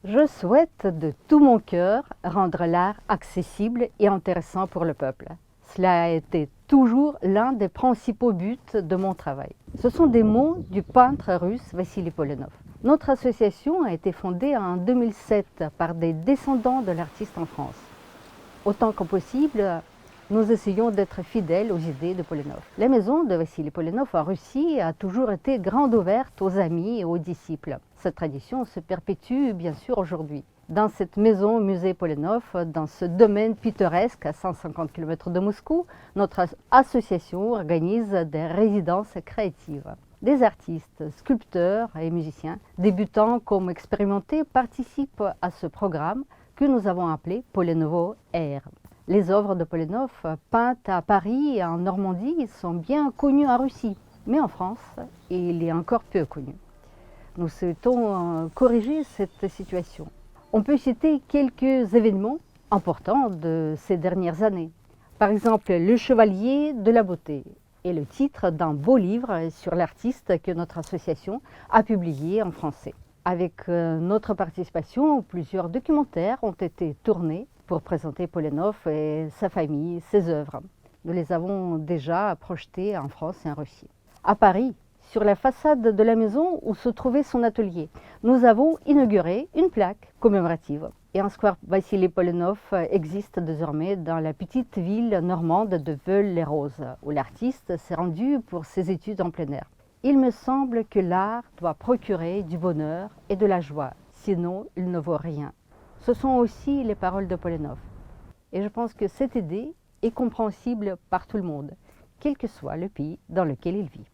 Je souhaite de tout mon cœur rendre l'art accessible et intéressant pour le peuple. Cela a été toujours l'un des principaux buts de mon travail. Ce sont des mots du peintre russe Vassili Polenov. Notre association a été fondée en 2007 par des descendants de l'artiste en France. Autant que possible, nous essayons d'être fidèles aux idées de Polenov. La maison de Vassili Polenov en Russie a toujours été grande ouverte aux amis et aux disciples. Cette tradition se perpétue bien sûr aujourd'hui. Dans cette maison musée Polenov, dans ce domaine pittoresque à 150 km de Moscou, notre association organise des résidences créatives. Des artistes, sculpteurs et musiciens, débutants comme expérimentés, participent à ce programme que nous avons appelé Polenovo Air. Les œuvres de Polenov, peintes à Paris et en Normandie, sont bien connues en Russie, mais en France, il est encore peu connu. Nous souhaitons corriger cette situation. On peut citer quelques événements importants de ces dernières années. Par exemple, Le Chevalier de la Beauté est le titre d'un beau livre sur l'artiste que notre association a publié en français. Avec notre participation, plusieurs documentaires ont été tournés pour présenter Polenov et sa famille, ses œuvres. Nous les avons déjà projetés en France et en Russie. À Paris, sur la façade de la maison où se trouvait son atelier, nous avons inauguré une plaque commémorative. Et un square Vassili Polenov existe désormais dans la petite ville normande de Veules-les-Roses, où l'artiste s'est rendu pour ses études en plein air. Il me semble que l'art doit procurer du bonheur et de la joie, sinon il ne vaut rien. Ce sont aussi les paroles de Polenov. Et je pense que cette idée est compréhensible par tout le monde, quel que soit le pays dans lequel il vit.